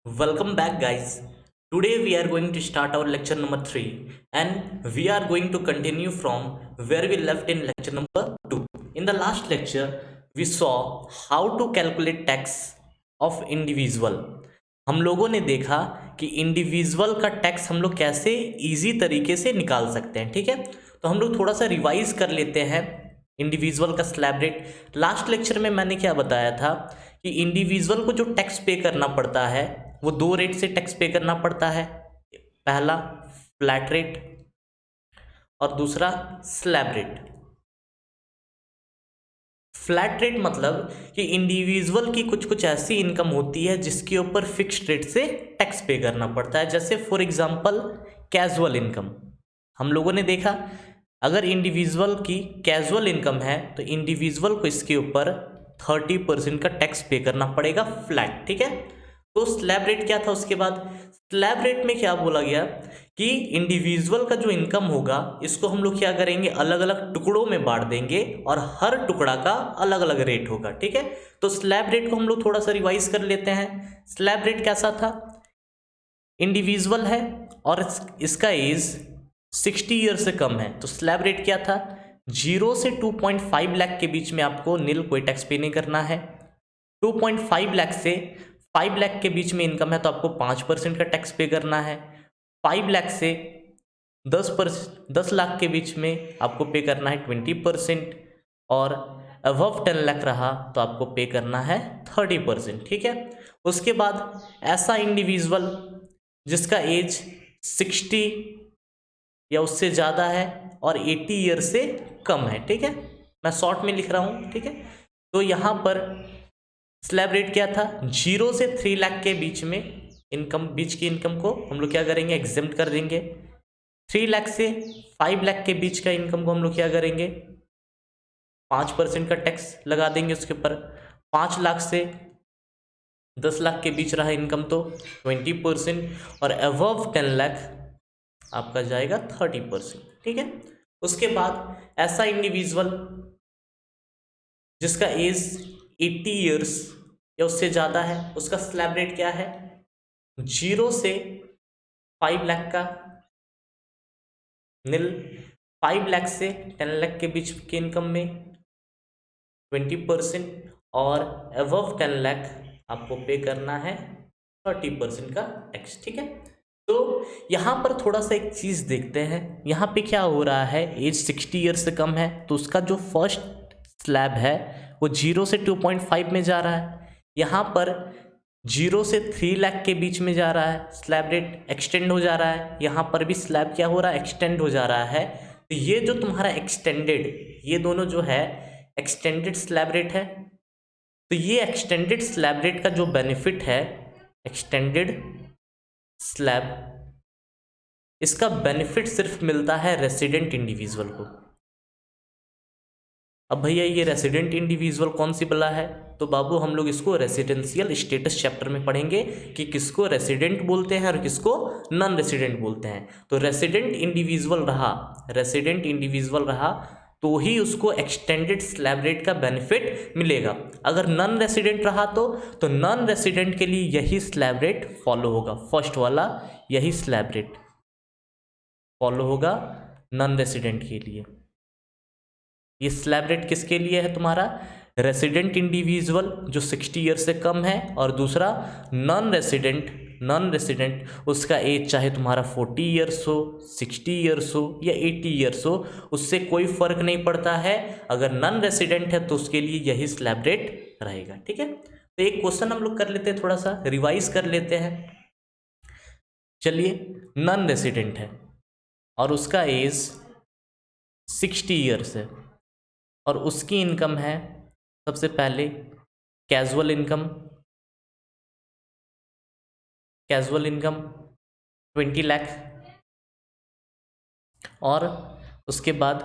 Welcome back, guys. Today we are going to start our lecture number 3 and we are going to continue from where we left in lecture number 2. In the last lecture, we saw how to calculate tax of individual. हम लोगों ने देखा कि individual का tax हम लोग कैसे easy तरीके से निकाल सकते हैं। ठीक है, तो हम लोग थोड़ा सा रिवाइज कर लेते हैं इंडिविजुअल का स्लैब रेट। लास्ट लेक्चर में मैंने क्या बताया था कि इंडिविजुअल को जो टैक्स पे करना पड़ता है वो दो रेट से टैक्स पे करना पड़ता है। पहला फ्लैट रेट और दूसरा स्लैब रेट। फ्लैट रेट मतलब कि इंडिविजुअल की कुछ कुछ ऐसी इनकम होती है जिसके ऊपर फिक्स्ड रेट से टैक्स पे करना पड़ता है। जैसे फॉर एग्जांपल कैजुअल इनकम। हम लोगों ने देखा अगर इंडिविजुअल की कैजुअल इनकम है तो इंडिविजुअल को इसके ऊपर 30% का टैक्स पे करना पड़ेगा फ्लैट। ठीक है, तो स्लैब रेट क्या था उसके बाद? स्लैब रेट में क्या बोला गया कि इंडिविजुअल का जो इनकम होगा इसको हम लोग क्या करेंगे, अलग अलग टुकड़ों में बांट देंगे और हर टुकड़ा का अलग अलग रेट होगा। ठीक है, तो स्लैब रेट को हम लोग थोड़ा सा रिवाइज कर लेते हैं। स्लैब रेट कैसा था? इंडिविजुअल है और इसका एज 60 ईयर से कम है, तो स्लैब रेट क्या था? 0 से 2.5 लाख के बीच में आपको नील कोई टैक्स पे नहीं करना है। 2.5 लाख से 5 लाख के बीच में इनकम है तो आपको 5% का टैक्स पे करना है। 5 लाख से 10 लाख के बीच में आपको पे करना है 20%, और अबव 10 लाख रहा तो आपको पे करना है 30%। ठीक है, उसके बाद ऐसा इंडिविजुअल जिसका एज 60 या उससे ज़्यादा है और 80 ईयर से कम है। ठीक है, मैं शॉर्ट में लिख रहा हूँ। ठीक है, तो यहाँ पर स्लैब रेट क्या था? 0 से 3 लाख के बीच में इनकम, बीच की इनकम को हम लोग क्या करेंगे, एग्जेम्प्ट कर देंगे। 3 लाख से 5 लाख के बीच का इनकम को हम लोग क्या करेंगे, 5% का टैक्स लगा देंगे उसके ऊपर। 5 लाख से 10 लाख के बीच रहा इनकम तो 20%, और अबव 10 लाख आपका जाएगा 30%। ठीक है, उसके बाद ऐसा इंडिविजुअल जिसका एज 80 ईयर्स या उससे ज़्यादा है उसका स्लैब रेट क्या है? 0 से 5 लाख का नील, 5 लाख से 10 लाख के बीच की इनकम में 20%, और अबव 10 लाख आपको पे करना है 30% का टैक्स। ठीक है, तो यहाँ पर थोड़ा सा एक चीज़ देखते हैं। यहाँ पे क्या हो रहा है, एज 60 ईयर से कम है तो उसका जो फर्स्ट स्लैब है वो 0 से 2.5 में जा रहा है। यहाँ पर 0 से 3 लाख के बीच में जा रहा है, स्लैब रेट एक्सटेंड हो जा रहा है। यहाँ पर भी स्लैब क्या हो रहा है, एक्सटेंड हो जा रहा है। तो ये जो तुम्हारा एक्सटेंडेड, ये दोनों जो है एक्सटेंडेड स्लैब रेट है। तो ये एक्सटेंडेड स्लैब रेट का जो बेनिफिट है, एक्सटेंडेड स्लैब, इसका बेनिफिट सिर्फ मिलता है रेसिडेंट इंडिविजुअल को। अब भैया ये रेसिडेंट इंडिविजुअल कौन सी बला है? तो बाबू हम लोग इसको रेसिडेंशियल स्टेटस चैप्टर में पढ़ेंगे कि किसको रेसिडेंट बोलते हैं और किसको नॉन रेसिडेंट बोलते हैं। तो रेसिडेंट इंडिविजुअल रहा, रेसिडेंट इंडिविजुअल रहा तो ही उसको एक्सटेंडेड स्लैब रेट का बेनिफिट मिलेगा। अगर नॉन रेसिडेंट रहा तो नॉन रेसिडेंट के लिए यही स्लैब रेट फॉलो होगा, फर्स्ट वाला यही स्लैब रेट फॉलो होगा नॉन रेसिडेंट के लिए। ये स्लैब रेट किसके लिए है तुम्हारा? रेसिडेंट इंडिविजुअल जो 60 ईयर से कम है, और दूसरा नॉन रेसिडेंट, नॉन रेसिडेंट उसका एज चाहे तुम्हारा 40 ईयर्स हो, 60 ईयर्स हो या 80 ईयर्स हो, उससे कोई फर्क नहीं पड़ता है। अगर नॉन रेसिडेंट है तो उसके लिए यही स्लैब रेट रहेगा। ठीक है, तो एक क्वेश्चन हम लोग कर लेते हैं, थोड़ा सा रिवाइज कर लेते हैं। चलिए, नॉन रेसिडेंट है और उसका एज 60 ईयर्स है और उसकी इनकम है सबसे पहले casual income, casual income 20 lakh, और उसके बाद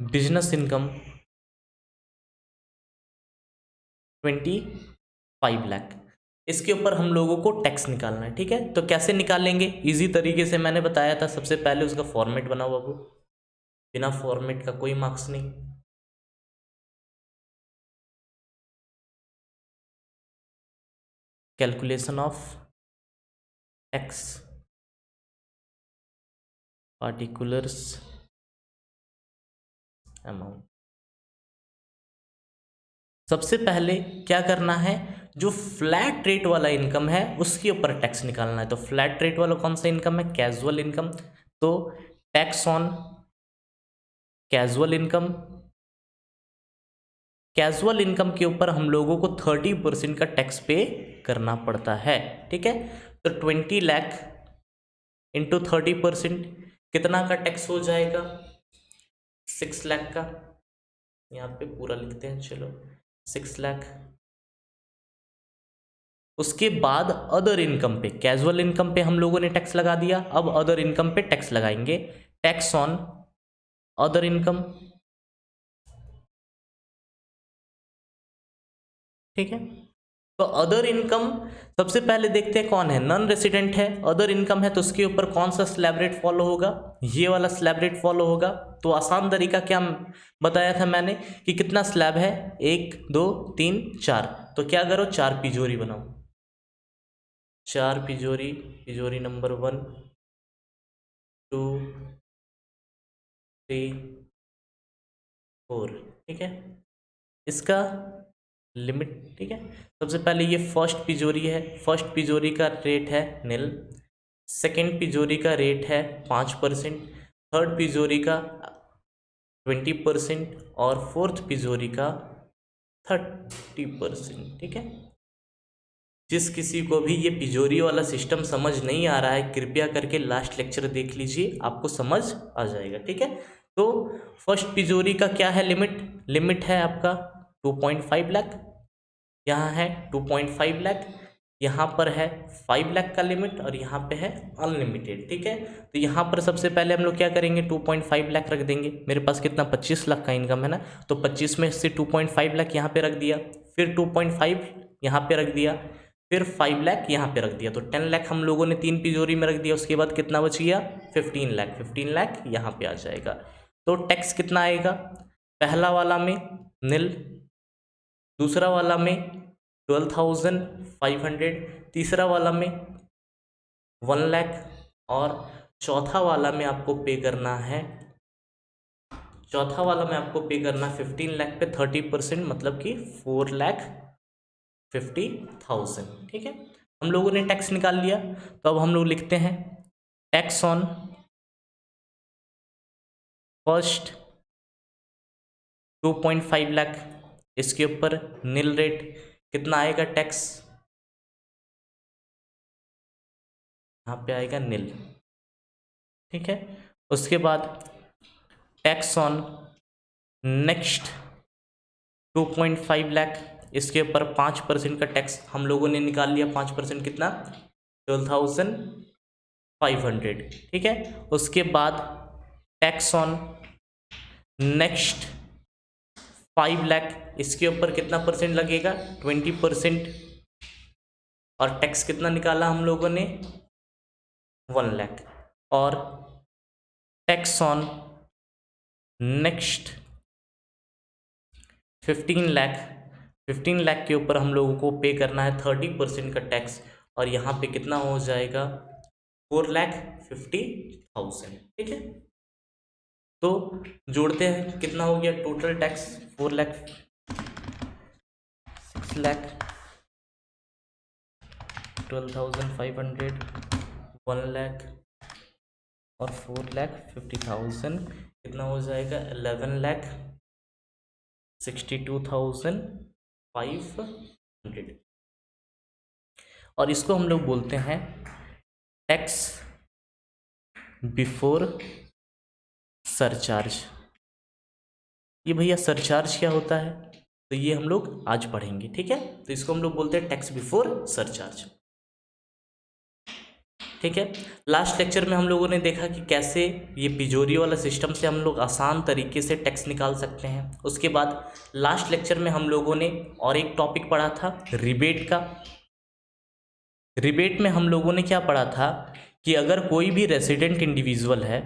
बिजनेस इनकम 25 लाख। इसके ऊपर हम लोगों को टैक्स निकालना है। ठीक है, तो कैसे निकालेंगे? इजी तरीके से मैंने बताया था। सबसे पहले उसका फॉर्मेट बनाओ बाबू, बिना फॉर्मेट का कोई मार्क्स नहीं। Calculation of tax particulars amount. सबसे पहले क्या करना है, जो फ्लैट रेट वाला इनकम है उसके ऊपर टैक्स निकालना है। तो फ्लैट रेट वाला कौन सा इनकम है, कैजुअल इनकम। तो tax on casual income, casual income के ऊपर हम लोगों को 30% का टैक्स पे करना पड़ता है। ठीक है, तो 20 लाख इंटू 30% कितना का टैक्स हो जाएगा, 6 लाख का। यहाँ पे पूरा लिखते हैं, चलो 6 लाख। उसके बाद अदर इनकम पे, कैजुअल इनकम पे हम लोगों ने टैक्स लगा दिया, अब अदर इनकम पे टैक्स लगाएंगे। टैक्स ऑन अदर इनकम, ठीक है। तो अदर इनकम सबसे पहले देखते हैं कौन है, नॉन रेसिडेंट है, अदर इनकम है, तो उसके ऊपर कौन सा स्लैब रेट फॉलो होगा, ये वाला स्लैब रेट फॉलो होगा। तो आसान तरीका क्या बताया था मैंने कि कितना स्लैब है, 1 2 3 4। तो क्या करो, 4 तिजोरी बनाओ, 4 तिजोरी, तिजोरी नंबर 1 2 3 4, ठीक है। इसका लिमिट, ठीक है। सबसे पहले ये फर्स्ट तिजोरी है, फर्स्ट तिजोरी का रेट है नील, सेकेंड तिजोरी का रेट है 5%, थर्ड तिजोरी का 20% और फोर्थ तिजोरी का 30%, ठीक है। जिस किसी को भी ये तिजोरी वाला सिस्टम समझ नहीं आ रहा है, कृपया करके लास्ट लेक्चर देख लीजिए, आपको समझ आ जाएगा, ठीक है। तो फर्स्ट तिजोरी का क्या है लिमिट, लिमिट है आपका 2.5 लाख, यहाँ है 2.5 लाख, यहाँ पर है 5 लाख का लिमिट और यहाँ पे है अनलिमिटेड, ठीक है। तो यहाँ पर सबसे पहले हम लोग क्या करेंगे, 2.5 लाख रख देंगे। मेरे पास कितना 25 लाख का इनकम है ना, तो 25 में से 2.5 लाख यहाँ पे रख दिया, फिर 2.5 यहाँ पे रख दिया, फिर 5 लाख यहाँ पे रख दिया। तो 10 लाख हम लोगों ने 3 तिजोरी में रख दिया। उसके बाद कितना बच गया, 15 लाख, 15 लाख यहाँ पे आ जाएगा। तो टैक्स कितना आएगा, पहला वाला में नील, दूसरा वाला में 12,500, तीसरा वाला में 1 लाख और चौथा वाला में आपको पे करना है, चौथा वाला में आपको पे करना 15 लाख पे 30%, मतलब कि 4,50,000, ठीक है। हम लोगों ने टैक्स निकाल लिया। तो अब हम लोग लिखते हैं टैक्स ऑन फर्स्ट 2.5 लाख, इसके ऊपर नील रेट कितना आएगा टैक्स, यहाँ पे आएगा नील, ठीक है। उसके बाद टैक्स ऑन नेक्स्ट 2.5 लाख, इसके ऊपर 5% का टैक्स हम लोगों ने निकाल लिया। 5% कितना, 12,500, ठीक है। उसके बाद टैक्स ऑन नेक्स्ट 5 लाख, इसके ऊपर कितना परसेंट लगेगा, 20%, और टैक्स कितना निकाला हम लोगों ने, 1 लाख। और tax on next 15 lakh, 15 lakh के ऊपर हम लोगों को पे करना है 30% का टैक्स, और यहाँ पे कितना हो जाएगा, 4,50,000, ठीक है। तो जोड़ते हैं, कितना हो गया टोटल टैक्स, 4 लाख, 6 लाख, 12,500, 1 लाख और 4,50,000, कितना हो जाएगा, 11,62,500। और इसको हम लोग बोलते हैं टैक्स बिफोर सरचार्ज। ये भैया सरचार्ज क्या होता है, तो ये हम लोग आज पढ़ेंगे, ठीक है। तो इसको हम लोग बोलते हैं टैक्स बिफोर सरचार्ज, ठीक है। लास्ट लेक्चर में हम लोगों ने देखा कि कैसे ये तिजोरी वाला सिस्टम से हम लोग आसान तरीके से टैक्स निकाल सकते हैं। उसके बाद लास्ट लेक्चर में हम लोगों ने और एक टॉपिक पढ़ा था रिबेट का। रिबेट में हम लोगों ने क्या पढ़ा था कि अगर कोई भी रेसिडेंट इंडिविजुअल है,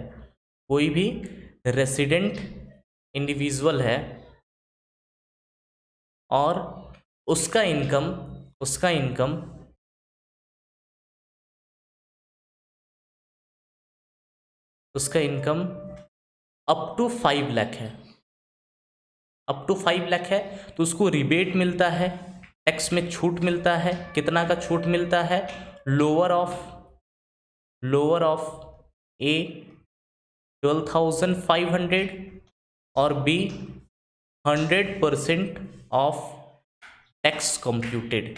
कोई भी रेसिडेंट इंडिविजुअल है और उसका इनकम उसका इनकम अप टू 5 लाख है, अप टू 5 लाख है, तो उसको रिबेट मिलता है, टैक्स में छूट मिलता है। कितना का छूट मिलता है? लोअर ऑफ ए 12,500 और बी 100% ऑफ टैक्स कंप्यूटेड।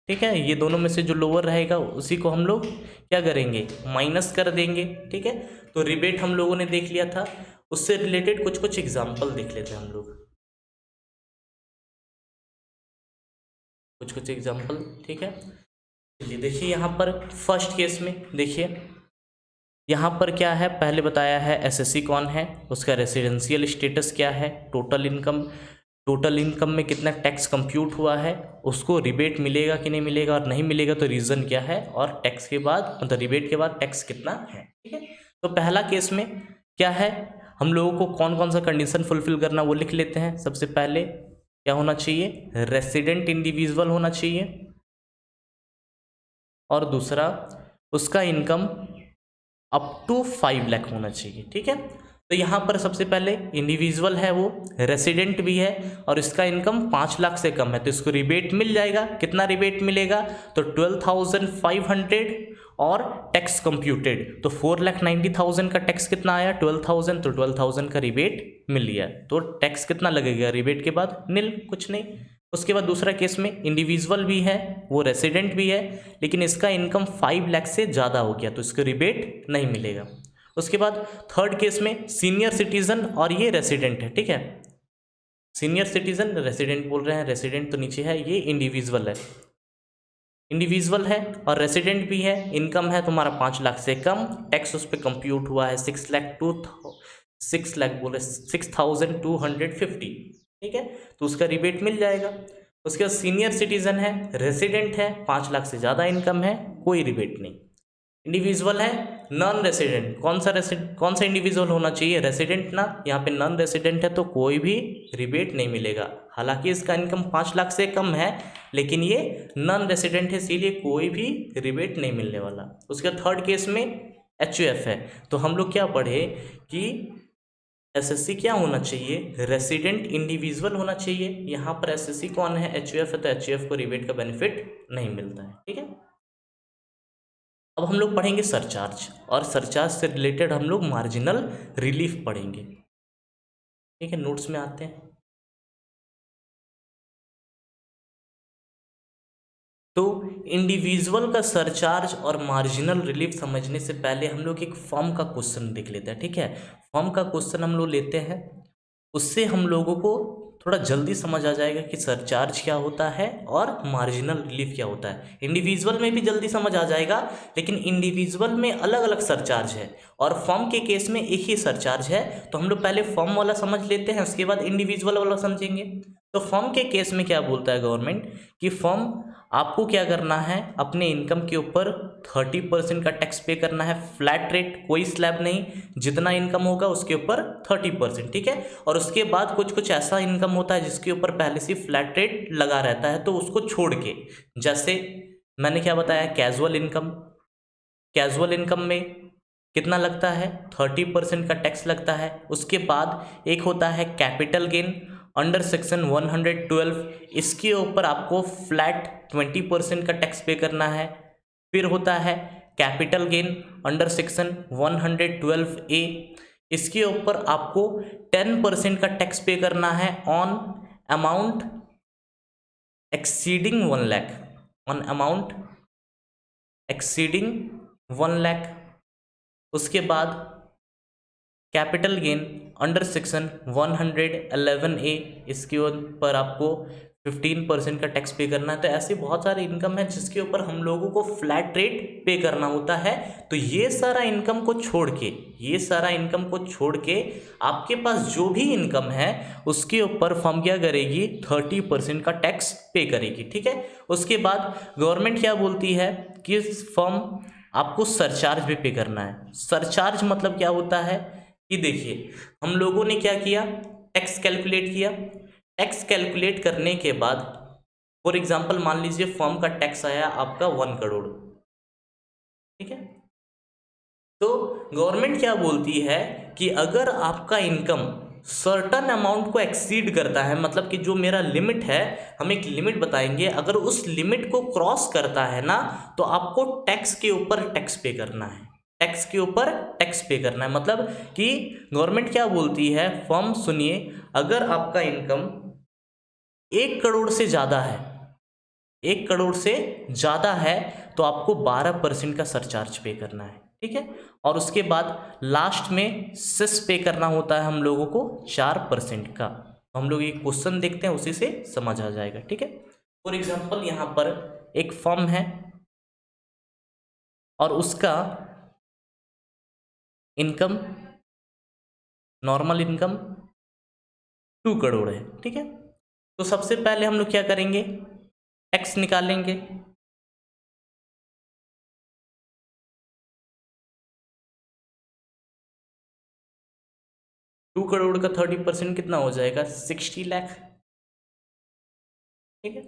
ठीक है, ये दोनों में से जो लोअर रहेगा उसी को हम लोग क्या करेंगे? माइनस कर देंगे। ठीक है, तो रिबेट हम लोगों ने देख लिया था, उससे रिलेटेड कुछ कुछ एग्जाम्पल देख लेते हैं हम लोग, कुछ एग्जाम्पल। ठीक है, चलिए देखिए यहाँ पर फर्स्ट केस में देखिए, यहाँ पर क्या है, पहले बताया है एसएससी कौन है, उसका रेसिडेंशियल स्टेटस क्या है, टोटल इनकम में कितना टैक्स कंप्यूट हुआ है, उसको रिबेट मिलेगा कि नहीं मिलेगा, और नहीं मिलेगा तो रीज़न क्या है, और टैक्स के बाद मतलब रिबेट के बाद टैक्स कितना है। ठीक है, तो पहला केस में क्या है, हम लोगों को कौन कौन सा कंडीशन फुलफिल करना वो लिख लेते हैं। सबसे पहले क्या होना चाहिए? रेसिडेंट इंडिविजुअल होना चाहिए, और दूसरा उसका इनकम अप टू 5 लाख होना चाहिए। ठीक है, तो यहाँ पर सबसे पहले इंडिविजुअल है, वो रेसिडेंट भी है, और इसका इनकम 5 लाख से कम है, तो इसको रिबेट मिल जाएगा। कितना रिबेट मिलेगा? तो 12,500 और टैक्स कंप्यूटेड, तो 4,90,000 का टैक्स कितना आया? 12,000, तो 12,000 का रिबेट मिल गया, तो टैक्स कितना लगेगा रिबेट के बाद? नील, कुछ नहीं। उसके बाद दूसरा केस में इंडिविजुअल भी है, वो रेसिडेंट भी है, लेकिन इसका इनकम 5 लाख से ज़्यादा हो गया, तो इसको रिबेट नहीं मिलेगा। उसके बाद थर्ड केस में सीनियर सिटीजन और ये रेसिडेंट है। ठीक है, सीनियर सिटीजन रेसिडेंट बोल रहे हैं, रेसिडेंट तो नीचे है, ये इंडिविजुअल है, इंडिविजुअल है और रेसिडेंट भी है, इनकम है तुम्हारा 5 लाख से कम, टैक्स उस पर कंप्यूट हुआ है 6 लाख बोले 6,250। ठीक है, तो उसका रिबेट मिल जाएगा। उसके बाद सीनियर सिटीजन है, रेसिडेंट है, 5 लाख से ज़्यादा इनकम है, कोई रिबेट नहीं। इंडिविजुअल है, नॉन रेसिडेंट, कौन सा इंडिविजुअल होना चाहिए? रेसिडेंट ना, यहाँ पे नॉन रेसिडेंट है तो कोई भी रिबेट नहीं मिलेगा। हालांकि इसका इनकम 5 लाख से कम है, लेकिन ये नॉन रेसिडेंट है, इसीलिए कोई भी रिबेट नहीं मिलने वाला। उसके थर्ड केस में एचयूएफ है, तो हम लोग क्या पढ़े कि एसएससी क्या होना चाहिए? रेसिडेंट इंडिविजुअल होना चाहिए। यहाँ पर एसएससी कौन है? एचयूएफ है, तो एचयूएफ को रिबेट का बेनिफिट नहीं मिलता है। ठीक है, अब हम लोग पढ़ेंगे सरचार्ज, और सरचार्ज से रिलेटेड हम लोग मार्जिनल रिलीफ पढ़ेंगे। ठीक है, नोट्स में आते हैं। तो इंडिविजुअल का सरचार्ज और मार्जिनल रिलीफ समझने से पहले हम लोग एक फॉर्म का क्वेश्चन देख लेते हैं। ठीक है, फॉर्म का क्वेश्चन हम लोग लेते हैं, उससे हम लोगों को थोड़ा जल्दी समझ आ जाएगा कि सरचार्ज क्या होता है और मार्जिनल रिलीफ क्या होता है। इंडिविजुअल में भी जल्दी समझ आ जाएगा, लेकिन इंडिविजुअल में अलग अलग सरचार्ज है और फॉर्म के केस में एक ही सरचार्ज है। तो हम लोग पहले फॉर्म वाला समझ लेते हैं, उसके बाद इंडिविजुअल वाला समझेंगे। तो फॉर्म के केस में क्या बोलता है गवर्नमेंट कि फॉर्म आपको क्या करना है, अपने इनकम के ऊपर 30% का टैक्स पे करना है, फ्लैट रेट, कोई स्लैब नहीं, जितना इनकम होगा उसके ऊपर 30%। ठीक है, और उसके बाद कुछ कुछ ऐसा इनकम होता है जिसके ऊपर पहले से फ्लैट रेट लगा रहता है, तो उसको छोड़ के, जैसे मैंने क्या बताया, कैजुअल इनकम में कितना लगता है? 30% का टैक्स लगता है। उसके बाद एक होता है कैपिटल गेन अंडर सेक्शन 112, इसके ऊपर आपको फ्लैट 20% का टैक्स पे करना है। फिर होता है capital gain under section 112A, इसके ऊपर आपको 10% का टैक्स पे करना है on amount exceeding 1 lakh, on amount exceeding 1 lakh. उसके बाद capital gain under section 111A, इसके ऊपर आपको 15% का टैक्स पे करना है। तो ऐसे बहुत सारे इनकम है जिसके ऊपर हम लोगों को फ्लैट रेट पे करना होता है। तो ये सारा इनकम को छोड़ के आपके पास जो भी इनकम है उसके ऊपर फर्म क्या करेगी? 30% का टैक्स पे करेगी। ठीक है, उसके बाद गवर्नमेंट क्या बोलती है कि फर्म आपको सरचार्ज भी पे करना है। सरचार्ज मतलब क्या होता है कि देखिए, हम लोगों ने क्या किया, टैक्स कैलकुलेट किया। टैक्स कैलकुलेट करने के बाद फॉर एग्जांपल मान लीजिए फर्म का टैक्स आया आपका 1 करोड़। ठीक है, तो गवर्नमेंट क्या बोलती है कि अगर आपका इनकम सर्टन अमाउंट को एक्सीड करता है, मतलब कि जो मेरा लिमिट है, हम एक लिमिट बताएंगे, अगर उस लिमिट को क्रॉस करता है ना तो आपको टैक्स के ऊपर टैक्स पे करना है, टैक्स के ऊपर टैक्स पे करना है। मतलब कि गवर्नमेंट क्या बोलती है, फर्म सुनिए, अगर आपका इनकम 1 करोड़ से ज़्यादा है, 1 करोड़ से ज़्यादा है तो आपको 12% का सरचार्ज पे करना है, ठीक है। और उसके बाद लास्ट में सेस पे करना होता है हम लोगों को 4% का। तो हम लोग एक क्वेश्चन देखते हैं, उसी से समझ आ जाएगा, ठीक है। फॉर एग्जाम्पल यहाँ पर एक फर्म है और उसका इनकम, नॉर्मल इनकम 2 करोड़ है, ठीक है। तो सबसे पहले हम लोग क्या करेंगे, टैक्स निकालेंगे। 2 करोड़ का 30% कितना हो जाएगा, 60 लाख, ठीक है।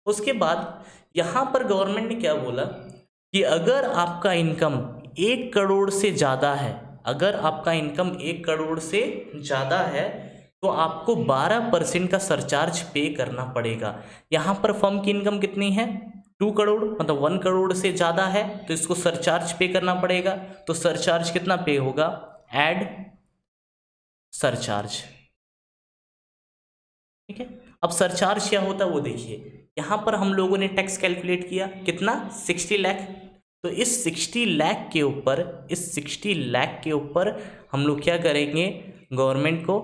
उसके बाद यहाँ पर गवर्नमेंट ने क्या बोला कि अगर आपका इनकम 1 करोड़ से ज़्यादा है, अगर आपका इनकम 1 करोड़ से ज़्यादा है तो आपको 12% का सरचार्ज पे करना पड़ेगा। यहाँ पर फर्म की इनकम कितनी है, 2 करोड़, मतलब 1 करोड़ से ज़्यादा है तो इसको सरचार्ज पे करना पड़ेगा। तो सरचार्ज कितना पे होगा, एड सरचार्ज, ठीक है। अब सरचार्ज क्या होता है वो देखिए, यहाँ पर हम लोगों ने टैक्स कैलकुलेट किया कितना, 60 लाख। तो इस 60 लाख के ऊपर, इस 60 लाख के ऊपर हम लोग क्या करेंगे, गवर्नमेंट को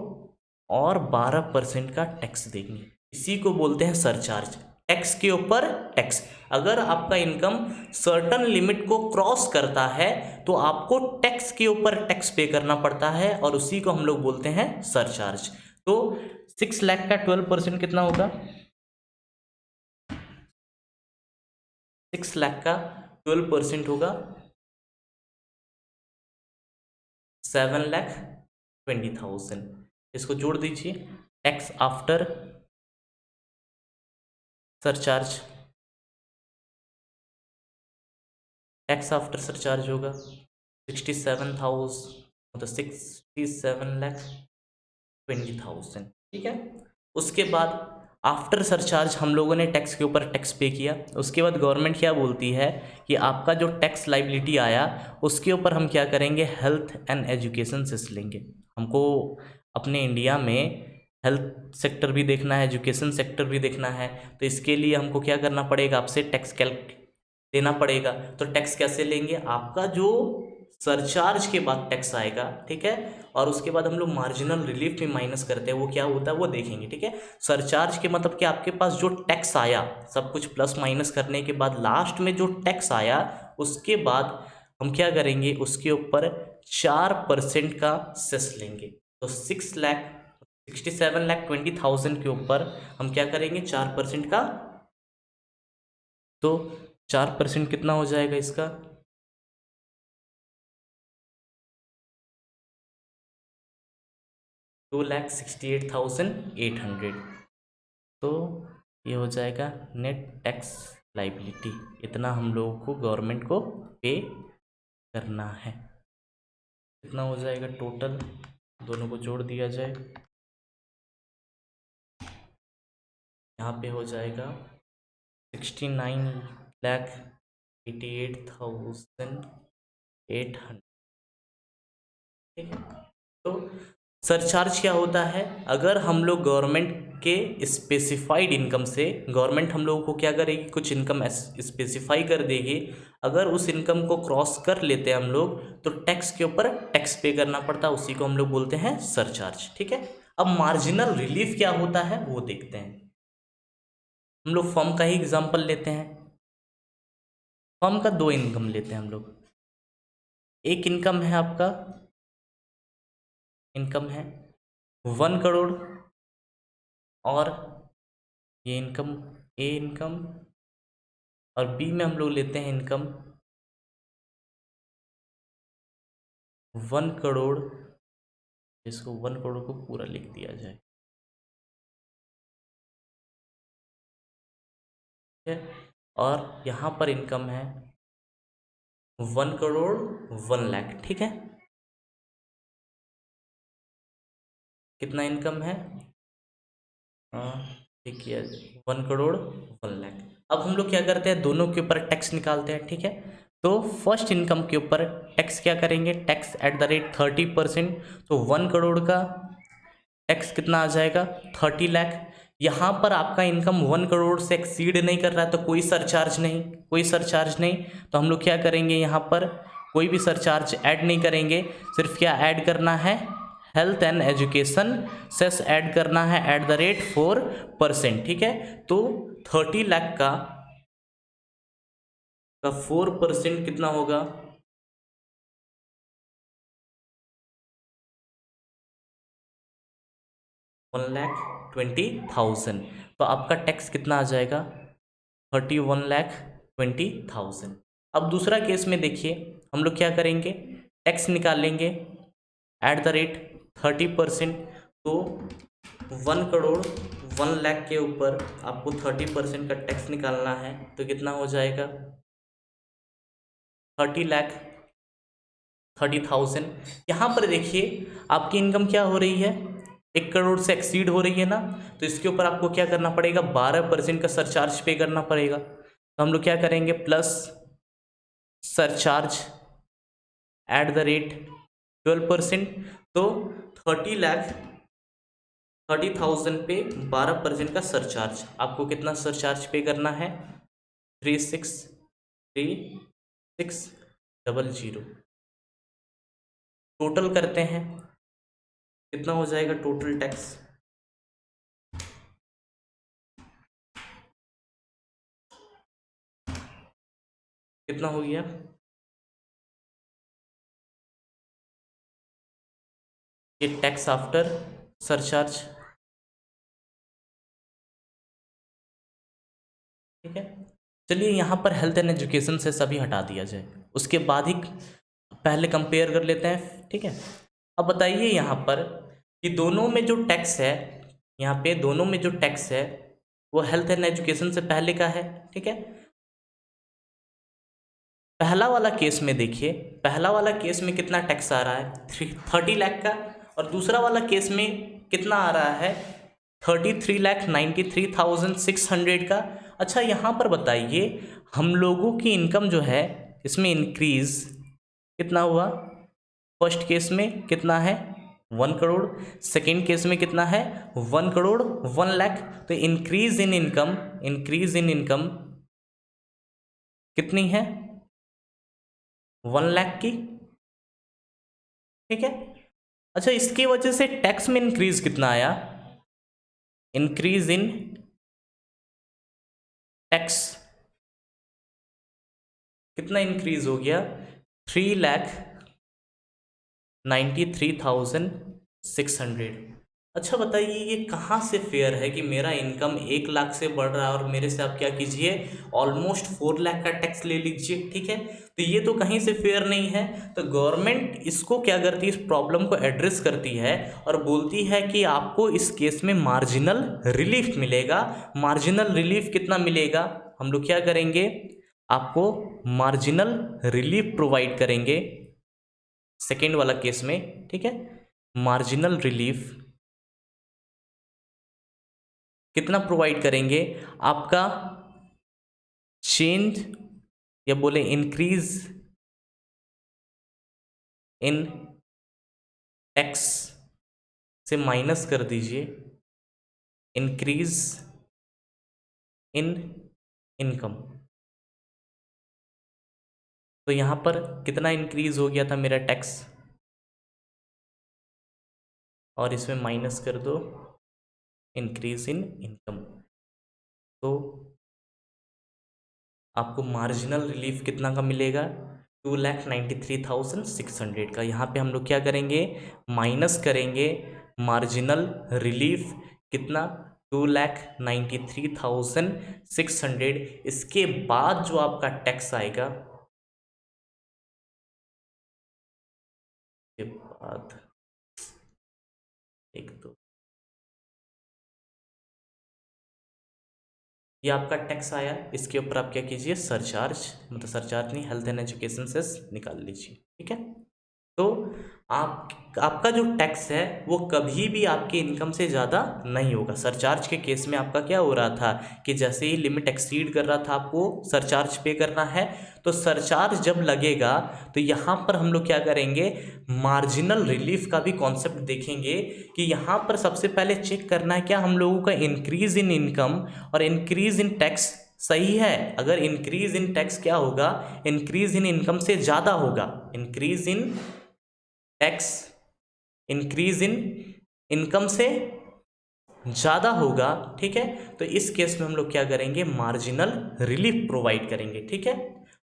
और 12% का टैक्स देंगे। इसी को बोलते हैं सरचार्ज, टैक्स के ऊपर टैक्स। अगर आपका इनकम सर्टन लिमिट को क्रॉस करता है तो आपको टैक्स के ऊपर टैक्स पे करना पड़ता है और उसी को हम लोग बोलते हैं सरचार्ज। तो 6 लाख का 12% कितना होगा, 6 लाख का 12% होगा 7,20,000। इसको जोड़ दीजिए, tax after surcharge, tax after surcharge होगा 67,000, मतलब 67,20,000, ठीक है। उसके बाद आफ्टर सरचार्ज हम लोगों ने टैक्स के ऊपर टैक्स पे किया। उसके बाद गवर्नमेंट क्या बोलती है कि आपका जो टैक्स लाइबिलिटी आया उसके ऊपर हम क्या करेंगे, हेल्थ एंड एजुकेशन सेस लेंगे। हमको अपने इंडिया में हेल्थ सेक्टर भी देखना है, एजुकेशन सेक्टर भी देखना है, तो इसके लिए हमको क्या करना पड़ेगा, आपसे टैक्स कैलकुलेट देना पड़ेगा। तो टैक्स कैसे लेंगे, आपका जो सरचार्ज के बाद टैक्स आएगा, ठीक है। और उसके बाद हम लोग मार्जिनल रिलीफ में माइनस करते हैं, वो क्या होता है वो देखेंगे, ठीक है। सरचार्ज के मतलब कि आपके पास जो टैक्स आया, सब कुछ प्लस माइनस करने के बाद लास्ट में जो टैक्स आया, उसके बाद हम क्या करेंगे, उसके ऊपर 4% का सेस लेंगे। तो 67,20,000 के ऊपर हम क्या करेंगे, 4% का। तो 4% कितना हो जाएगा इसका, 2,68,800। तो ये हो जाएगा नेट टैक्स लाइबिलिटी, इतना हम लोगों को गवर्नमेंट को पे करना है। कितना हो जाएगा टोटल, दोनों को जोड़ दिया जाए, यहाँ पे हो जाएगा 69,88,800, ठीक है। तो सरचार्ज क्या होता है, अगर हम लोग गवर्नमेंट के स्पेसिफाइड इनकम से, गवर्नमेंट हम लोगों को क्या करेगी, कुछ इनकम स्पेसिफाई कर देगी, अगर उस इनकम को क्रॉस कर लेते हैं हम लोग तो टैक्स के ऊपर टैक्स पे करना पड़ता है, उसी को हम लोग बोलते हैं सरचार्ज, ठीक है। अब मार्जिनल रिलीफ क्या होता है वो देखते हैं। हम लोग फर्म का ही एग्जाम्पल लेते हैं, फर्म का दो इनकम लेते हैं हम लोग। एक इनकम है आपका, इनकम है 1 करोड़, और ये इनकम ए इनकम, और बी में हम लोग लेते हैं इनकम 1 करोड़। इसको 1 करोड़ को पूरा लिख दिया जाए, ठीक है। और यहाँ पर इनकम है 1 करोड़ 1 लाख, ठीक है। कितना इनकम है? ठीक है, 1 करोड़ 1 लाख। अब हम लोग क्या करते हैं, दोनों के ऊपर टैक्स निकालते हैं, ठीक है। तो फर्स्ट इनकम के ऊपर टैक्स क्या करेंगे, टैक्स एट द रेट 30%। तो 1 करोड़ का टैक्स कितना आ जाएगा, 30 लाख। यहाँ पर आपका इनकम 1 करोड़ से एक्सीड नहीं कर रहा है तो कोई सरचार्ज नहीं, कोई सरचार्ज नहीं। तो हम लोग क्या करेंगे, यहाँ पर कोई भी सरचार्ज ऐड नहीं करेंगे। सिर्फ क्या ऐड करना है, health and education cess add करना है एट द रेट 4%, ठीक है। तो 30 लाख का 4% कितना होगा, 1,20,000। तो आपका टैक्स कितना आ जाएगा, 31,20,000। अब दूसरा केस में देखिए, हम लोग क्या करेंगे, टैक्स निकालेंगे एट द रेट 30%। तो 1 करोड़ 1 लाख के ऊपर आपको 30% का टैक्स निकालना है। तो कितना हो जाएगा, 30,30,000। यहाँ पर देखिए आपकी इनकम क्या हो रही है, 1 करोड़ से एक्सीड हो रही है ना। तो इसके ऊपर आपको क्या करना पड़ेगा, 12% का सरचार्ज पे करना पड़ेगा। तो हम लोग क्या करेंगे, plus surcharge at the rate 12%। तो 30,30,000 पे 12% का सरचार्ज, आपको कितना सरचार्ज पे करना है, 36,36,000। टोटल करते हैं, कितना हो जाएगा टोटल टैक्स, कितना हो गया, ये टैक्स आफ्टर सरचार्ज, ठीक है। चलिए यहाँ पर हेल्थ एंड एजुकेशन से सभी हटा दिया जाए, उसके बाद ही पहले कंपेयर कर लेते हैं, ठीक है। अब बताइए यहाँ पर कि दोनों में जो टैक्स है, यहाँ पे दोनों में जो टैक्स है वो हेल्थ एंड एजुकेशन से पहले का है, ठीक है। पहला वाला केस में देखिए, पहला वाला केस में कितना टैक्स आ रहा है, 30 लाख का। और दूसरा वाला केस में कितना आ रहा है, 33,93,600 का। अच्छा यहाँ पर बताइए, हम लोगों की इनकम जो है इसमें इंक्रीज कितना हुआ, फर्स्ट केस में कितना है, 1 करोड़, सेकेंड केस में कितना है, 1 करोड़ 1 लाख। तो increase in income, increase in income कितनी है, 1 लाख की, ठीक है। अच्छा इसकी वजह से टैक्स में इंक्रीज कितना आया, इंक्रीज इन टैक्स कितना इंक्रीज हो गया, 3,93,600। अच्छा बताइए ये कहाँ से फेयर है कि मेरा इनकम 1 लाख से बढ़ रहा है और मेरे से आप क्या कीजिए, ऑलमोस्ट 4 लाख का टैक्स ले लीजिए, ठीक है। तो ये तो कहीं से फेयर नहीं है। तो गवर्नमेंट इसको क्या करती है, इस प्रॉब्लम को एड्रेस करती है और बोलती है कि आपको इस केस में मार्जिनल रिलीफ मिलेगा। मार्जिनल रिलीफ कितना मिलेगा, हम लोग क्या करेंगे, आपको मार्जिनल रिलीफ प्रोवाइड करेंगे सेकेंड वाला केस में, ठीक है। मार्जिनल रिलीफ कितना प्रोवाइड करेंगे, आपका चेंज या बोले इंक्रीज इन टैक्स से माइनस कर दीजिए इंक्रीज इन इनकम। तो यहाँ पर कितना इंक्रीज हो गया था मेरा टैक्स, और इसमें माइनस कर दो इंक्रीज इन इनकम। तो आपको मार्जिनल रिलीफ कितना का मिलेगा, 2,93,600 का। यहाँ पे हम लोग क्या करेंगे, माइनस करेंगे मार्जिनल रिलीफ कितना, 2,93,600। इसके बाद जो आपका टैक्स आएगा, के बाद एक दो ये आपका टैक्स आया, इसके ऊपर आप क्या कीजिए, सरचार्ज, मतलब सरचार्ज नहीं, हेल्थ एंड एजुकेशन सेस निकाल लीजिए। ठीक है, तो आपका जो टैक्स है वो कभी भी आपकी इनकम से ज़्यादा नहीं होगा। सरचार्ज के केस में आपका क्या हो रहा था कि जैसे ही लिमिट एक्सीड कर रहा था आपको सरचार्ज पे करना है, तो सरचार्ज जब लगेगा तो यहाँ पर हम लोग क्या करेंगे, मार्जिनल रिलीफ का भी कॉन्सेप्ट देखेंगे कि यहाँ पर सबसे पहले चेक करना है क्या हम लोगों का इंक्रीज इन इनकम और इंक्रीज इन टैक्स सही है। अगर इंक्रीज इन टैक्स क्या होगा, इंक्रीज इन इनकम से ज़्यादा होगा, increase in tax increase in income से ज़्यादा होगा। ठीक है, तो इस केस में हम लोग क्या करेंगे, मार्जिनल रिलीफ प्रोवाइड करेंगे। ठीक है,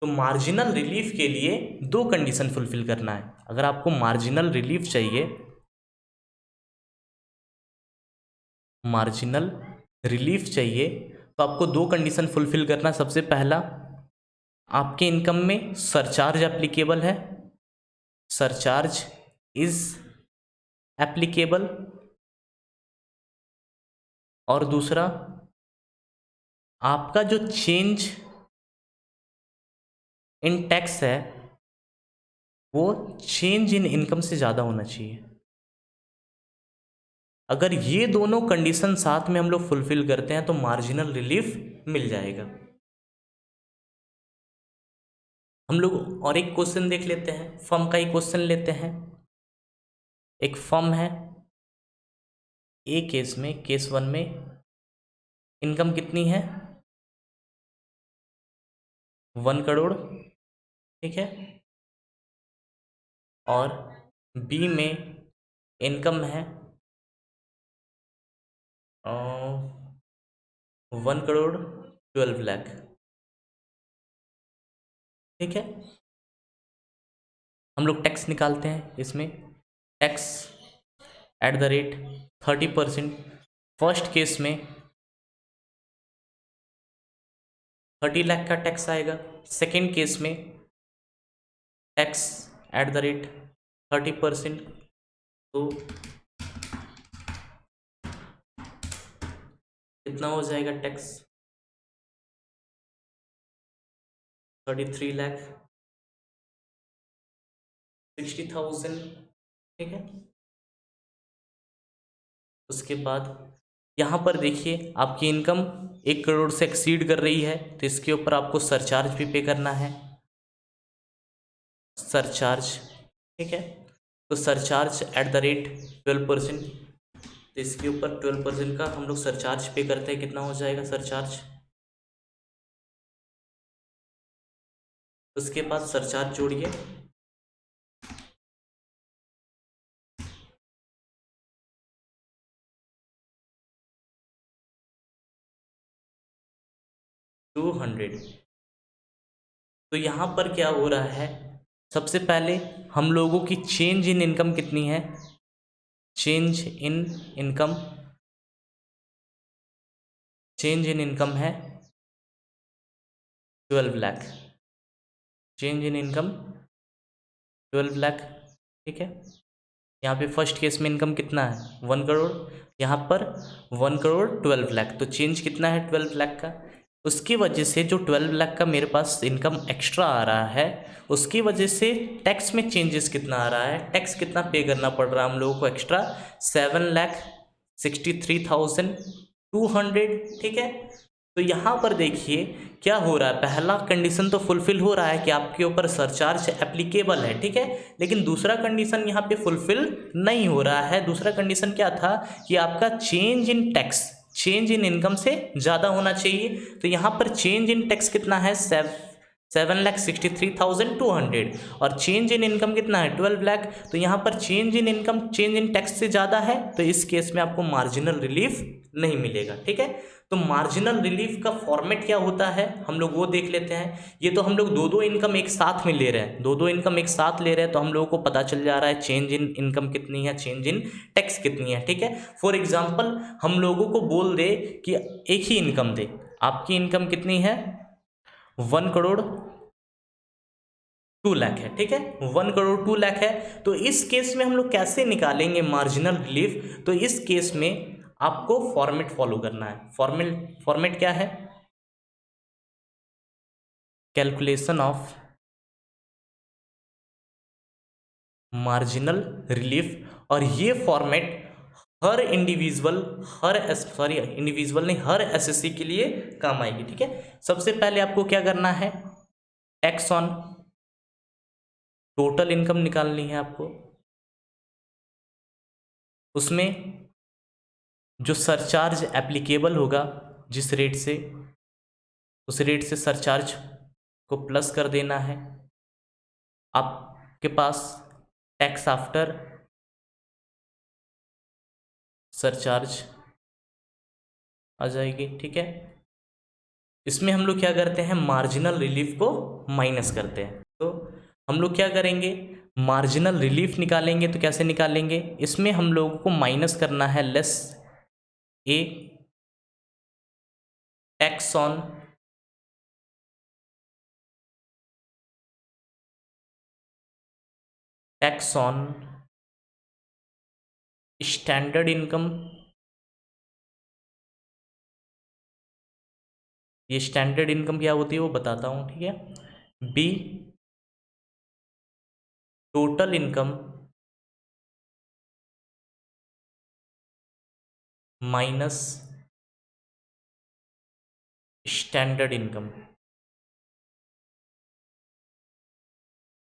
तो मार्जिनल रिलीफ के लिए दो कंडीशन फुलफिल करना है। अगर आपको मार्जिनल रिलीफ चाहिए, मार्जिनल रिलीफ चाहिए तो आपको दो कंडीशन फुलफिल करना है। सबसे पहला, आपके इनकम में सरचार्ज एप्लीकेबल है, सरचार्ज इज एप्लीकेबल, और दूसरा आपका जो चेंज इन टैक्स है वो चेंज इन इनकम से ज़्यादा होना चाहिए। अगर ये दोनों कंडीशन साथ में हम लोग फुलफिल करते हैं तो मार्जिनल रिलीफ मिल जाएगा। हम लोग और एक क्वेश्चन देख लेते हैं, फर्म का ही क्वेश्चन लेते हैं। एक फर्म है, ए केस में, केस 1 में इनकम कितनी है, 1 करोड़। ठीक है, और बी में इनकम है 1 करोड़ 12 लाख। ठीक है, हम लोग टैक्स निकालते हैं इसमें, tax at the rate 30%। First case में 30 लाख का टैक्स आएगा, सेकेंड केस में टैक्स एट द रेट 30%। तो कितना हो जाएगा टैक्स, 33 लाख 60,000। ठीक है, उसके बाद यहाँ पर देखिए आपकी इनकम 1 करोड़ से एक्सीड कर रही है तो इसके ऊपर आपको सरचार्ज भी पे करना है, सरचार्ज। ठीक है, तो सरचार्ज एट द रेट 12%, तो इसके ऊपर 12% का हम लोग सरचार्ज पे करते हैं, कितना हो जाएगा सरचार्ज। उसके बाद सरचार्ज जोड़िए, $200। तो यहाँ पर क्या हो रहा है, सबसे पहले हम लोगों की चेंज इन इनकम कितनी है, change in income, change in income है 12 lakh, change in income 12 lakh. ठीक है, यहाँ पे फर्स्ट केस में इनकम कितना है 1 करोड़, यहाँ पर 1 करोड़ 12 लाख, तो चेंज कितना है 12 लाख का। उसकी वजह से जो 12 लाख का मेरे पास इनकम एक्स्ट्रा आ रहा है, उसकी वजह से टैक्स में चेंजेस कितना आ रहा है, टैक्स कितना पे करना पड़ रहा है हम लोगों को एक्स्ट्रा, 7,63,200। ठीक है, तो यहाँ पर देखिए क्या हो रहा है, पहला कंडीशन तो फुलफिल हो रहा है कि आपके ऊपर सरचार्ज एप्लीकेबल है। ठीक है, लेकिन दूसरा कंडीशन यहाँ पे फुलफिल नहीं हो रहा है। दूसरा कंडीशन क्या था कि आपका change in tax, change in income से ज़्यादा होना चाहिए। तो यहाँ पर चेंज इन टैक्स कितना है 7,63,200 और चेंज इन इनकम कितना है 12 लाख। तो यहाँ पर change in income change in tax से ज़्यादा है, तो इस केस में आपको मार्जिनल रिलीफ नहीं मिलेगा। ठीक है, तो मार्जिनल रिलीफ का फॉर्मेट क्या होता है हम लोग वो देख लेते हैं। ये तो हम लोग दो इनकम एक साथ में ले रहे हैं, दो इनकम एक साथ ले रहे हैं, तो हम लोगों को पता चल जा रहा है चेंज इन इनकम कितनी है, चेंज इन टैक्स कितनी है। ठीक है, फॉर एग्जांपल हम लोगों को बोल दे कि एक ही इनकम दे, आपकी इनकम कितनी है 1 करोड़ 2 लाख है। ठीक है, 1 करोड़ 2 लाख है। तो इस केस में हम लोग कैसे निकालेंगे मार्जिनल रिलीफ, तो इस केस में आपको फॉर्मेट फॉलो करना है। फॉर्मेट क्या है, कैलकुलेशन ऑफ मार्जिनल रिलीफ, और ये फॉर्मेट हर इंडिविजुअल हर एसएससी के लिए काम आएगी। ठीक है, सबसे पहले आपको क्या करना है, टैक्स ऑन टोटल इनकम निकालनी है आपको। उसमें जो सरचार्ज एप्लीकेबल होगा जिस रेट से, उस रेट से सरचार्ज को प्लस कर देना है। आपके पास टैक्स आफ्टर सरचार्ज आ जाएगी। ठीक है, इसमें हम लोग क्या करते हैं, मार्जिनल रिलीफ को माइनस करते हैं। तो हम लोग क्या करेंगे, मार्जिनल रिलीफ निकालेंगे। तो कैसे निकालेंगे, इसमें हम लोगों को माइनस करना है less a tax on standard income. ये स्टैंडर्ड इनकम क्या होती है वो बताता हूँ। ठीक है, B total income minus standard income.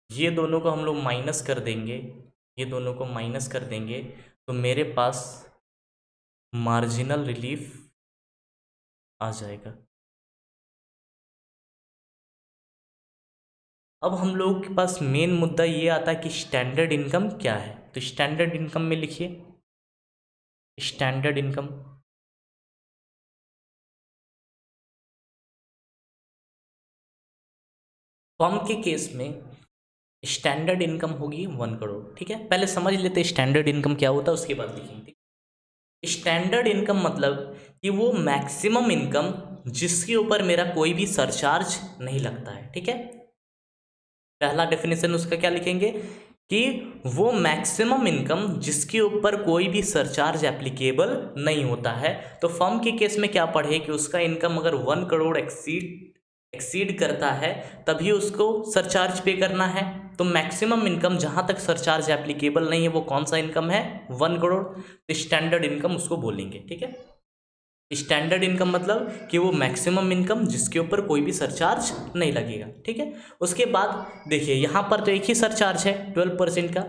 ये दोनों को हम लोग माइनस कर देंगे, ये दोनों को माइनस कर देंगे, तो मेरे पास मार्जिनल रिलीफ आ जाएगा। अब हम लोगों के पास मेन मुद्दा ये आता है कि स्टैंडर्ड इनकम क्या है। तो स्टैंडर्ड इनकम में लिखिए, स्टैंडर्ड इनकम फर्म के केस में स्टैंडर्ड इनकम होगी 1 करोड़। ठीक है, पहले समझ लेते हैं स्टैंडर्ड इनकम क्या होता है, उसके बाद लिखेंगे। स्टैंडर्ड इनकम मतलब कि वो मैक्सिमम इनकम जिसके ऊपर मेरा कोई भी सरचार्ज नहीं लगता है। ठीक है, पहला डेफिनेशन उसका क्या लिखेंगे कि वो मैक्सिमम इनकम जिसके ऊपर कोई भी सरचार्ज एप्लीकेबल नहीं होता है। तो फर्म के केस में क्या पढ़े कि उसका इनकम अगर 1 करोड़ एक्सीड करता है तभी उसको सरचार्ज पे करना है। तो मैक्सिमम इनकम जहाँ तक सरचार्ज एप्लीकेबल नहीं है वो कौन सा इनकम है, 1 करोड़। तो स्टैंडर्ड इनकम उसको बोलेंगे। ठीक है, स्टैंडर्ड इनकम मतलब कि वो मैक्सिमम इनकम जिसके ऊपर कोई भी सरचार्ज नहीं लगेगा। ठीक है, उसके बाद देखिए यहाँ पर तो एक ही सरचार्ज है 12% का,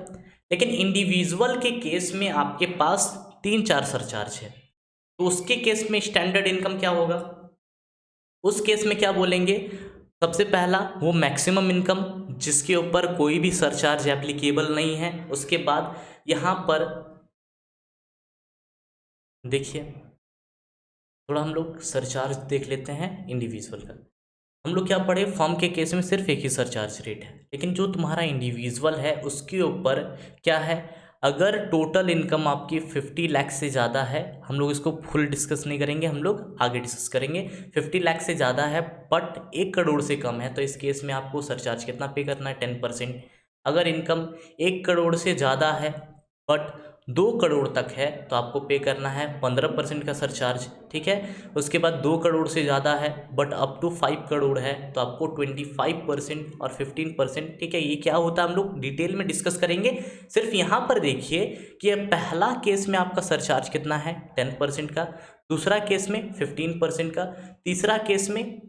लेकिन इंडिविजुअल के केस में आपके पास 3-4 सरचार्ज है। तो उसके केस में स्टैंडर्ड इनकम क्या होगा, उस केस में क्या बोलेंगे, सबसे पहला वो मैक्सिमम इनकम जिसके ऊपर कोई भी सरचार्ज एप्लीकेबल नहीं है। उसके बाद यहाँ पर देखिए थोड़ा हम लोग सरचार्ज देख लेते हैं इंडिविजुअल का। हम लोग क्या पढ़े, फर्म के केस में सिर्फ एक ही सरचार्ज रेट है, लेकिन जो तुम्हारा इंडिविजुअल है उसके ऊपर क्या है, अगर टोटल इनकम आपकी 50 लाख से ज़्यादा है, हम लोग इसको फुल डिस्कस नहीं करेंगे, हम लोग आगे डिस्कस करेंगे। 50 लाख से ज़्यादा है बट 1 करोड़ से कम है, तो इस केस में आपको सरचार्ज कितना पे करना है, 10%। अगर इनकम 1 करोड़ से ज़्यादा है बट 2 करोड़ तक है तो आपको पे करना है 15% का सरचार्ज। ठीक है, उसके बाद 2 करोड़ से ज़्यादा है बट अप टू 5 करोड़ है तो आपको 25% और 15%। ठीक है, ये क्या होता है हम लोग डिटेल में डिस्कस करेंगे। सिर्फ यहाँ पर देखिए कि पहला केस में आपका सरचार्ज कितना है, 10% का, दूसरा केस में 15% का, तीसरा केस में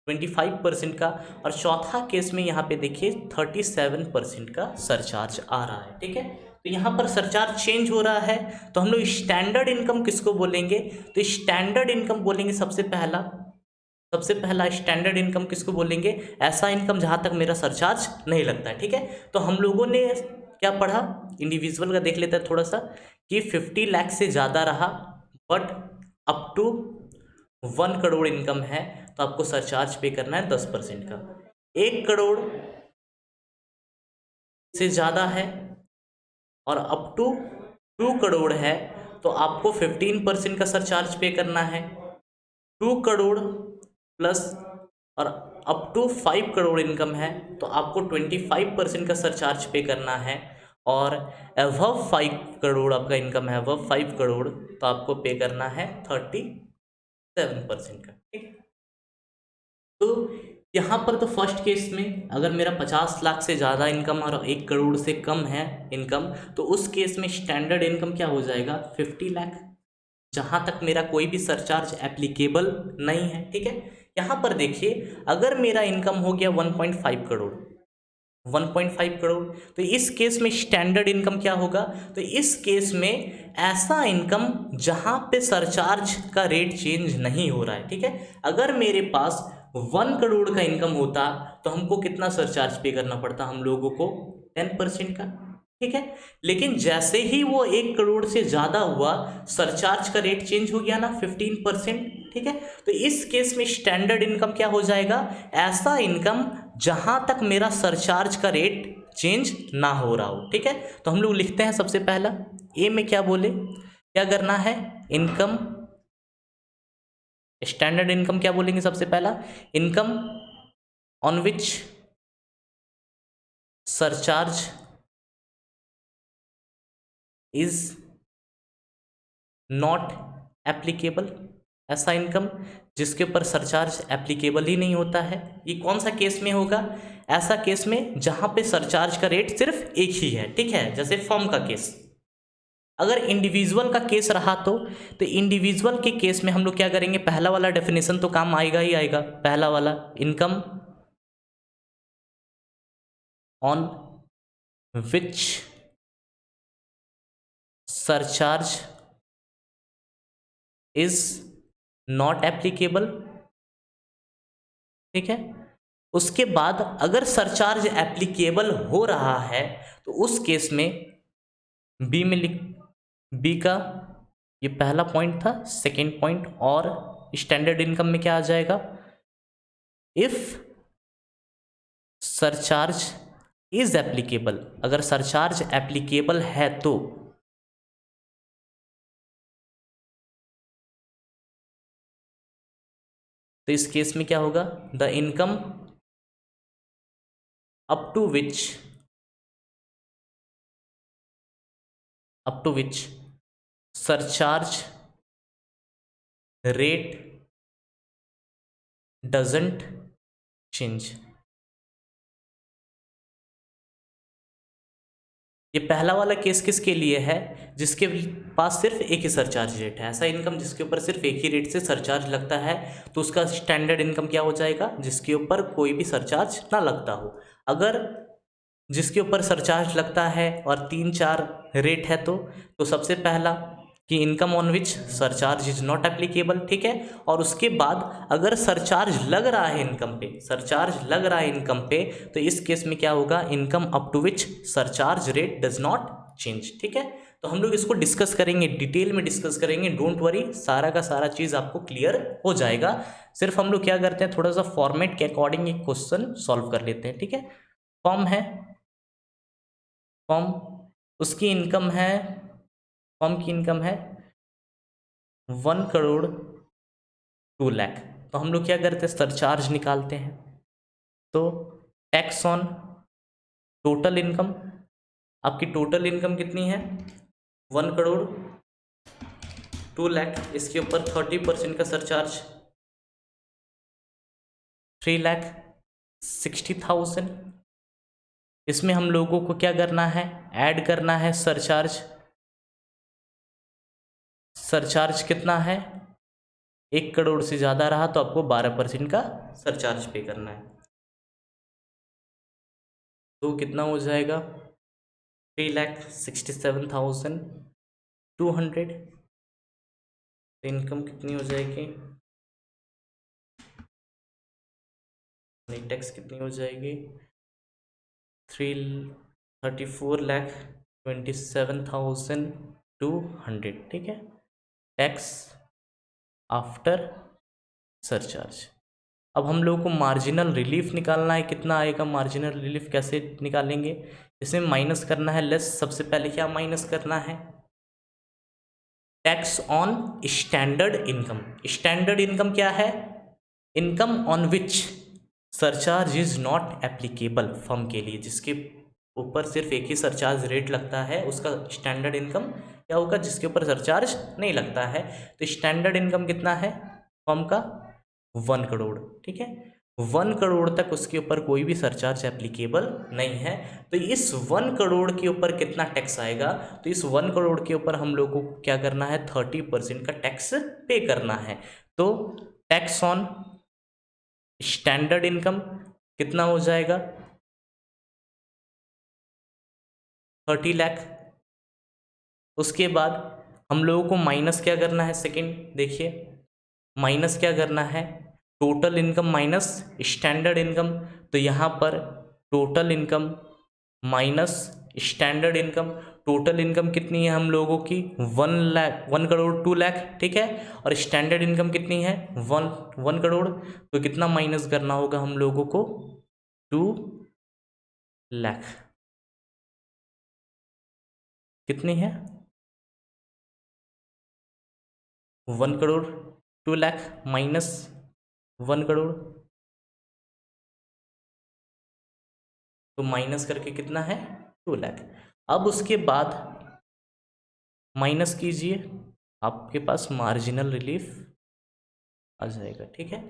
25% का, और चौथा केस में यहाँ पे देखिए 37% का सरचार्ज आ रहा है। ठीक है, तो यहाँ पर सरचार्ज चेंज हो रहा है, तो हम लोग स्टैंडर्ड इनकम किसको बोलेंगे, तो स्टैंडर्ड इनकम बोलेंगे सबसे पहला स्टैंडर्ड इनकम किसको बोलेंगे, ऐसा इनकम जहाँ तक मेरा सरचार्ज नहीं लगता है। ठीक है, तो हम लोगों ने क्या पढ़ा, इंडिविजुअल का देख लेते हैं थोड़ा सा, कि 50 लाख से ज़्यादा रहा but up to 1 crore income है तो आपको सरचार्ज पे करना है 10% का। 1 करोड़ से ज़्यादा है और अप टू 2 करोड़ है तो आपको 15% का सरचार्ज पे करना है। 2 करोड़ प्लस और अप टू 5 करोड़ इनकम है तो आपको 25% का सरचार्ज पे करना है। और अबव 5 करोड़ आपका इनकम है, अबव 5 करोड़, तो आपको पे करना है 37% का। ठीक, तो यहाँ पर तो फर्स्ट केस में अगर मेरा 50 लाख से ज़्यादा इनकम और 1 करोड़ से कम है इनकम, तो उस केस में स्टैंडर्ड इनकम क्या हो जाएगा, 50 लाख, जहाँ तक मेरा कोई भी सरचार्ज एप्लीकेबल नहीं है। ठीक है, यहाँ पर देखिए अगर मेरा इनकम हो गया 1.5 करोड़, 1.5 करोड़, तो इस केस में स्टैंडर्ड इनकम क्या होगा, तो इस केस में ऐसा इनकम जहां पे सरचार्ज का रेट चेंज नहीं हो रहा है। ठीक है, अगर मेरे पास 1 करोड़ का इनकम होता तो हमको कितना सरचार्ज पे करना पड़ता, हम लोगों को 10% का। ठीक है, लेकिन जैसे ही वो 1 करोड़ से ज़्यादा हुआ, सरचार्ज का रेट चेंज हो गया ना 15%। ठीक है, तो इस केस में स्टैंडर्ड इनकम क्या हो जाएगा, ऐसा इनकम जहां तक मेरा सरचार्ज का रेट चेंज ना हो रहा हो। ठीक है, तो हम लोग लिखते हैं सबसे पहला ए में क्या बोले, क्या करना है, इनकम, स्टैंडर्ड इनकम क्या बोलेंगे सबसे पहला, income on which surcharge is not applicable, ऐसा इनकम जिसके ऊपर सरचार्ज एप्लीकेबल ही नहीं होता है। ये कौन सा केस में होगा, ऐसा केस में जहां पे सरचार्ज का रेट सिर्फ एक ही है। ठीक है, जैसे फर्म का केस। अगर इंडिविजुअल का केस रहा तो इंडिविजुअल के केस में हम लोग क्या करेंगे, पहला वाला डेफिनेशन तो काम आएगा ही आएगा, पहला वाला income on which surcharge is not applicable. ठीक है, उसके बाद अगर सरचार्ज एप्लीकेबल हो रहा है तो उस केस में बी में लिख, बी का ये पहला पॉइंट था, सेकेंड पॉइंट, और स्टैंडर्ड इनकम में क्या आ जाएगा, इफ सरचार्ज इज एप्लीकेबल, अगर सरचार्ज एप्लीकेबल है तो इस केस में क्या होगा, the income up to which surcharge rate doesn't change. ये पहला वाला केस किसके लिए है, जिसके पास सिर्फ एक ही सरचार्ज रेट है, ऐसा इनकम जिसके ऊपर सिर्फ एक ही रेट से सरचार्ज लगता है, तो उसका स्टैंडर्ड इनकम क्या हो जाएगा, जिसके ऊपर कोई भी सरचार्ज ना लगता हो। अगर जिसके ऊपर सरचार्ज लगता है और 3-4 रेट है तो सबसे पहला कि income on which surcharge is not applicable. ठीक है, और उसके बाद अगर सरचार्ज लग रहा है इनकम पे, सरचार्ज लग रहा है इनकम पे, तो इस केस में क्या होगा, income up to which surcharge rate does not change. ठीक है, तो हम लोग इसको डिस्कस करेंगे, डिटेल में डिस्कस करेंगे, डोंट वरी, सारा का सारा चीज़ आपको क्लियर हो जाएगा। सिर्फ हम लोग क्या करते हैं, थोड़ा सा फॉर्मेट के अकॉर्डिंग एक क्वेश्चन सॉल्व कर लेते हैं। ठीक है, फॉर्म है, फॉर्म उसकी इनकम है, फॉर्म की इनकम है 1 करोड़ 2 लाख, तो हम लोग क्या करते हैं, सरचार्ज निकालते हैं। तो टैक्स ऑन टोटल इनकम, आपकी टोटल इनकम कितनी है, 1 करोड़ 2 लाख, इसके ऊपर 30% का सरचार्ज 3,60,000। इसमें हम लोगों को क्या करना है, ऐड करना है सरचार्ज, सरचार्ज कितना है, 1 करोड़ से ज़्यादा रहा तो आपको 12% का सरचार्ज पे करना है, तो कितना हो जाएगा, 3,67,200। इनकम कितनी हो जाएगी, नहीं टैक्स कितनी हो जाएगी, 3,34,27,200। ठीक है, टैक्स आफ्टर सरचार्ज। अब हम लोगों को मार्जिनल रिलीफ निकालना है, कितना आएगा मार्जिनल रिलीफ, कैसे निकालेंगे, इसमें माइनस करना है लेस। सबसे पहले क्या माइनस करना है, tax on standard income. Standard income क्या है, income on which surcharge is not applicable, firm के लिए जिसके ऊपर सिर्फ एक ही सरचार्ज रेट लगता है, उसका स्टैंडर्ड इनकम क्या होगा, जिसके ऊपर सरचार्ज नहीं लगता है। तो स्टैंडर्ड इनकम कितना है फर्म का, 1 करोड़। ठीक है, 1 करोड़ तक उसके ऊपर कोई भी सरचार्ज एप्लीकेबल नहीं है। तो इस 1 करोड़ के ऊपर कितना टैक्स आएगा, तो इस 1 करोड़ के ऊपर हम लोगों को क्या करना है, 30% का टैक्स पे करना है। तो टैक्स ऑन स्टैंडर्ड इनकम कितना हो जाएगा, 30 लाख। उसके बाद हम लोगों को माइनस क्या करना है, सेकंड देखिए, माइनस क्या करना है, total income minus standard income. तो यहाँ पर total income minus standard income, total income कितनी है हम लोगों की, 1 लाख, 1 करोड़ 2 लाख, ठीक है। और स्टैंडर्ड इनकम कितनी है, 1 करोड़। तो कितना माइनस करना होगा हम लोगों को, 2 लाख। कितनी है, 1 करोड़ 2 लाख माइनस 1 करोड़, तो माइनस करके कितना है, 2 लाख। अब उसके बाद माइनस कीजिए, आपके पास मार्जिनल रिलीफ आ जाएगा, ठीक है।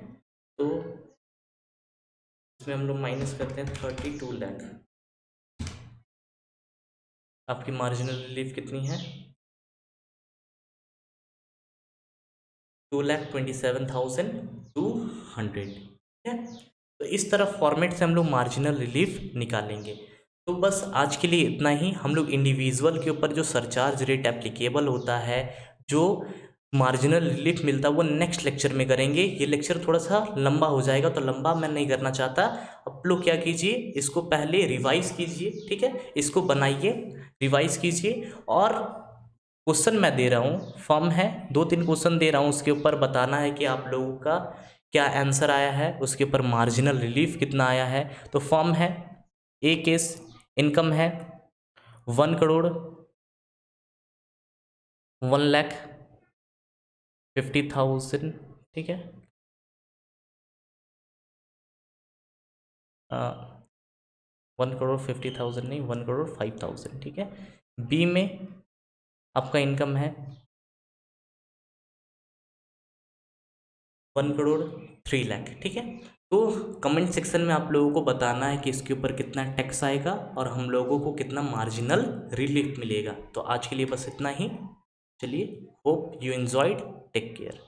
तो इसमें हम लोग माइनस करते हैं 32 लाख। आपकी मार्जिनल रिलीफ कितनी है, 2,27,200, ठीक है। तो इस तरह फॉर्मेट से हम लोग मार्जिनल रिलीफ निकालेंगे। तो बस आज के लिए इतना ही। हम लोग इंडिविजुअल के ऊपर जो सरचार्ज रेट एप्लीकेबल होता है, जो मार्जिनल रिलीफ मिलता है, वो नेक्स्ट लेक्चर में करेंगे। ये लेक्चर थोड़ा सा लंबा हो जाएगा, तो लंबा मैं नहीं करना चाहता। आप लोग क्या कीजिए, इसको पहले रिवाइज कीजिए, ठीक है, इसको बनाइए, रिवाइज कीजिए। और क्वेश्चन मैं दे रहा हूँ, फॉर्म है, 2-3 क्वेश्चन दे रहा हूँ, उसके ऊपर बताना है कि आप लोगों का क्या आंसर आया है, उसके ऊपर मार्जिनल रिलीफ कितना आया है। तो फॉर्म है, ए केस इनकम है 1 करोड़ 1,50,000, ठीक है। 1,50,000 नहीं, 1,05,000, ठीक है। बी में आपका इनकम है 1,03,00,000, ठीक है। तो कमेंट सेक्शन में आप लोगों को बताना है कि इसके ऊपर कितना टैक्स आएगा और हम लोगों को कितना मार्जिनल रिलीफ मिलेगा। तो आज के लिए बस इतना ही। चलिए, hope you enjoyed, take care.